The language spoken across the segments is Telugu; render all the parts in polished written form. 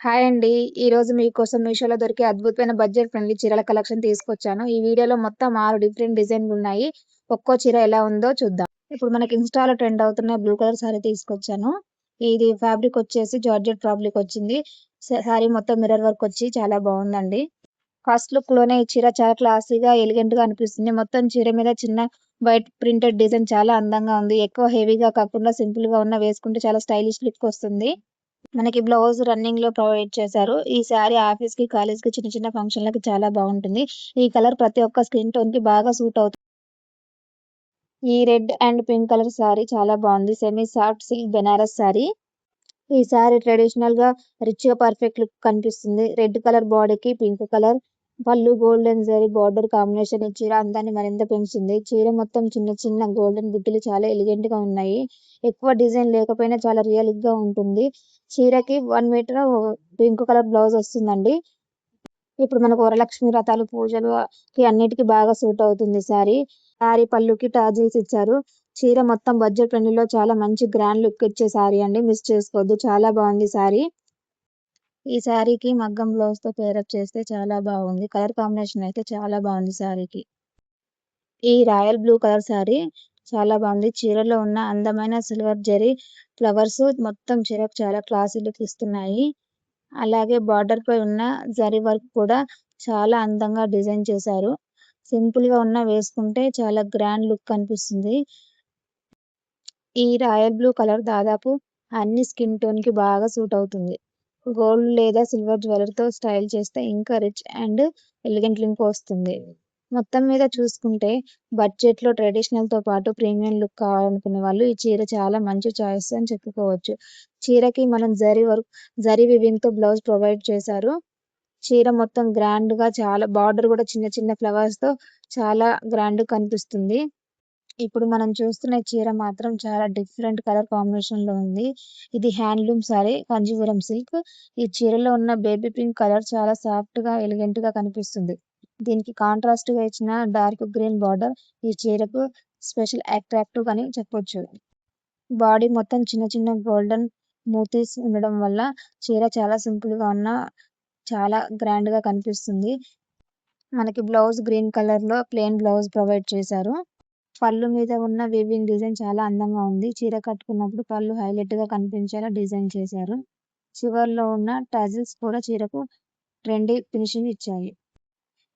హాయ్ అండి. ఈరోజు మీకోసం మీషోలో దొరికే అద్భుతమైన బడ్జెట్ ఫ్రెండ్లీ చీరల కలెక్షన్ తీసుకొచ్చాను. ఈ వీడియోలో మొత్తం 6 డిఫరెంట్ డిజైన్‌లున్నాయి. ఒక్కో చీర ఎలా ఉందో చూద్దాం. ఇప్పుడు మనకి ఇన్‌స్టాలో ట్రెండ్ అవుతున్న బ్లూ కలర్ సారీ తీసుకొచ్చాను. ఇది ఫ్యాబ్రిక్ వచ్చేసి జార్జెట్ ఫ్యాబ్రిక్ వచ్చింది. సారీ మొత్తం మిర్రర్ వర్క్ వచ్చి చాలా బావుందండి. ఫస్ట్ లుక్‌లోనే ఈ చీర చాలా క్లాసీగా, ఎలిగెంట్‌గా అనిపిస్తుంది. మొత్తం చీర మీద చిన్న వైట్ ప్రింటెడ్ డిజైన్ చాలా అందంగా ఉంది. ఎక్కువ హెవీగా కాకుండా సింపుల్‌గా ఉన్న వేసుకుంటే చాలా స్టైలిష్ లుక్ వస్తుంది. మనకి బ్లౌజ్ రన్నింగ్‌లో ప్రొవైడ్ చేశారు. ఈ శారీ ఆఫీస్‌కి, కాలేజ్‌కి చిన్న చిన్న ఫంక్షన్‌లకి చాలా బావుంటుంది. ఈ కలర్ ప్రతి ఒక్క స్కిన్ టోన్‌కి బాగా సూట్ అవుతుంది. ఈ red and pink colour sari చాలా బావుంది. Semi soft silk Banaras sari. ఈ శారీ ట్రెడిషనల్‌గా రిచ్‌గా పర్ఫెక్ట్ లుక్ కనిపిస్తుంది. రెడ్ కలర్ బాడీకి పింక్ కలర్ పళ్ళు గోల్డెన్ జరీ బార్డర్ కాంబినేషన్ ఈ చీర అందాన్ని మరింత పెంచుతుంది. చీర మొత్తం చిన్న చిన్న గోల్డెన్ బుట్టీలు చాలా ఎలిగెంట్‌గా ఉన్నాయి. ఎక్కువ డిజైన్ లేకపోయినా చాలా రియలిక్‌గా ఉంటుంది. చీరకి 1 మీటర్ పింక్ కలర్ బ్లౌజ్ వస్తుందండి. ఇప్పుడు మనకు వరలక్ష్మి వ్రతాలు, పూజలుకి అన్నిటికి బాగా సూట్ అవుతుంది శారీ. శారీ పళ్ళుకి టాజిల్స్ ఇచ్చారు. చీర మొత్తం బడ్జెట్ ఫ్రెండ్లీలో చాలా మంచి గ్రాండ్ లుక్ ఇచ్చే శారీ అండి. మిస్ చేసుకోవద్దు. చాలా బాగుంది శారీ. ఈ శారీకి మగ్గం బ్లౌజ్‌తో పేరప్ చేస్తే చాలా బాగుంది. కలర్ కాంబినేషన్ అయితే చాలా బాగుంది శారీకి. ఈ రాయల్ బ్లూ కలర్ శారీ చాలా బాగుంది. చీరలో ఉన్న అందమైన సిల్వర్ జరీ ఫ్లవర్స్ మొత్తం చీరకు చాలా క్లాసీ లుక్ ఇస్తున్నాయి. అలాగే బార్డర్‌పై ఉన్న జరీ వర్క్ కూడా చాలా అందంగా డిజైన్ చేశారు. సింపుల్‌గా ఉన్న వేసుకుంటే చాలా గ్రాండ్ లుక్ కనిపిస్తుంది. ఈ రాయల్ బ్లూ కలర్ దాదాపు అన్ని స్కిన్ టోన్‌కి బాగా సూట్ అవుతుంది. గోల్డ్ లేదా సిల్వర్ జ్యువెలరీతో స్టైల్ చేస్తే ఇంకా రిచ్ అండ్ ఎలిగెంట్ లుక్ వస్తుంది. మొత్తం మీద చూసుకుంటే బడ్జెట్‌లో ట్రెడిషనల్‌తో పాటు ప్రీమియం లుక్ కావాలనుకునే వాళ్ళు ఈ చీర చాలా మంచి చాయిస్ అని చెప్పుకోవచ్చు. చీరకి మనం జరీ వీవింగ్‌తో బ్లౌజ్ ప్రొవైడ్ చేశారు. చీర మొత్తం గ్రాండ్‌గా చాలా బార్డర్ కూడా చిన్న చిన్న ఫ్లవర్స్‌తో చాలా గ్రాండ్‌గా కనిపిస్తుంది. ఇప్పుడు మనం చూస్తున్న చీర మాత్రం చాలా డిఫరెంట్ కలర్ కాంబినేషన్‌లో ఉంది. ఇది హ్యాండ్లూమ్ సారీ కంజీవరం సిల్క్. ఈ చీరలో ఉన్న బేబీ పింక్ కలర్ చాలా సాఫ్ట్‌గా, ఎలిగెంట్‌గా కనిపిస్తుంది. దీనికి కాంట్రాస్ట్‌గా ఇచ్చిన డార్క్ గ్రీన్ బార్డర్ ఈ చీరకు స్పెషల్ అట్రాక్టివ్ అని చెప్పొచ్చు. బాడీ మొత్తం చిన్న చిన్న గోల్డెన్ మోతీస్ ఉండడం వల్ల చీర చాలా సింపుల్‌గా చాలా గ్రాండ్‌గా కనిపిస్తుంది. మనకి బ్లౌజ్ గ్రీన్ కలర్‌లో ప్లెయిన్ బ్లౌజ్ ప్రొవైడ్ చేశారు. పళ్ళు మీద ఉన్న వీవింగ్ డిజైన్ చాలా అందంగా ఉంది. చీర కట్టుకున్నప్పుడు పళ్ళు హైలైట్‌గా కనిపించేలా డిజైన్ చేశారు. చివర్లో ఉన్న టాజిల్స్ కూడా చీరకు ట్రెండీ ఫినిషింగ్ ఇచ్చాయి.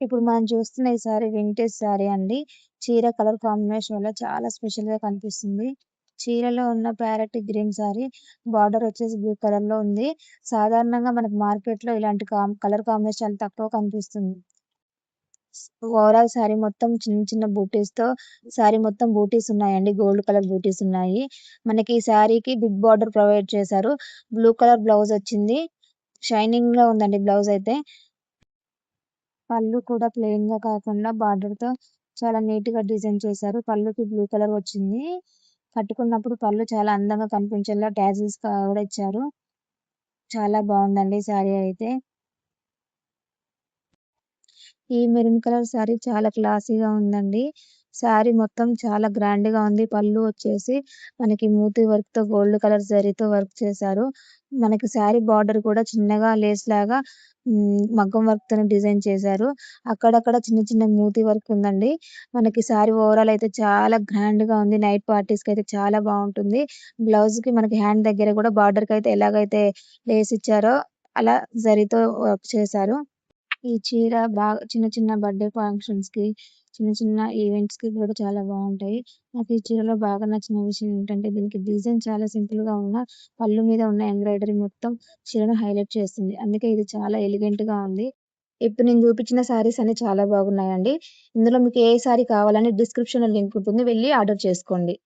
ఇప్పుడు మనం చూస్తున్న ఈ సారీ వింటేజ్ సారీ అండి. చీర కలర్ కాంబినేషన్ వల్ల చాలా స్పెషల్‌గా కనిపిస్తుంది. చీరలో ఉన్న ప్యారెట్ గ్రీన్ సారీ బార్డర్ వచ్చేసి బ్లూ కలర్‌లో ఉంది. సాధారణంగా మనకు మార్కెట్‌లో ఇలాంటి కలర్ కాంబినేషన్ చాలా తక్కువ కనిపిస్తుంది. ఓవరాల్ శారీ మొత్తం చిన్న చిన్న బూటీస్‌తో శారీ మొత్తం బూటీస్ ఉన్నాయండి. గోల్డ్ కలర్ బూటీస్ ఉన్నాయి. మనకి ఈ శారీకి బిగ్ బార్డర్ ప్రొవైడ్ చేశారు. బ్లూ కలర్ బ్లౌజ్ వచ్చింది. షైనింగ్‌గా ఉందండి బ్లౌజ్ అయితే. పళ్ళు కూడా ప్లెయిన్‌గా కాకుండా బార్డర్‌తో చాలా నీట్‌గా డిజైన్ చేశారు. పళ్ళుకి బ్లూ కలర్ వచ్చింది. కట్టుకున్నప్పుడు పళ్ళు చాలా అందంగా కనిపించేలా టాజిల్స్ కూడా ఇచ్చారు. చాలా బావుందండి శారీ అయితే. ఈ మెరూన్ కలర్ శారీ చాలా క్లాసీగా ఉందండి. శారీ మొత్తం చాలా గ్రాండ్‌గా ఉంది. పళ్ళు వచ్చేసి మనకి మూతి వర్క్‌తో గోల్డ్ కలర్ జరీతో వర్క్ చేశారు. మనకి శారీ బార్డర్ కూడా చిన్నగా లేస్‌లాగా మగ్గం వర్క్‌తోని డిజైన్ చేశారు. అక్కడక్కడ చిన్న చిన్న మూతి వర్క్ ఉందండి. మనకి శారీ ఓవరాల్ అయితే చాలా గ్రాండ్‌గా ఉంది. నైట్ పార్టీస్‌కైతే చాలా బావుంటుంది. బ్లౌజ్‌కి మనకి హ్యాండ్ దగ్గర కూడా బార్డర్‌కైతే ఎలాగైతే లేస్ ఇచ్చారో అలా జరీతో వర్క్ చేశారు. ఈ చీర బాగా చిన్న చిన్న బర్త్‌డే ఫంక్షన్స్‌కి, చిన్న చిన్న ఈవెంట్స్‌కి కూడా చాలా బావుంటాయి. నాకు ఈ చీరలో బాగా నచ్చిన విషయం ఏంటంటే దీనికి డిజైన్ చాలా సింపుల్‌గా ఉన్న పళ్ళు మీద ఉన్న ఎంబ్రాయిడరీ మొత్తం చీరను హైలైట్ చేస్తుంది. అందుకే ఇది చాలా ఎలిగెంట్‌గా ఉంది. ఇప్పుడు నేను చూపించిన శారీస్ అన్ని చాలా బాగున్నాయండి. ఇందులో మీకు ఏ శారీ కావాలని డిస్క్రిప్షన్‌లో లింక్ ఉంటుంది. వెళ్లి ఆర్డర్ చేసుకోండి.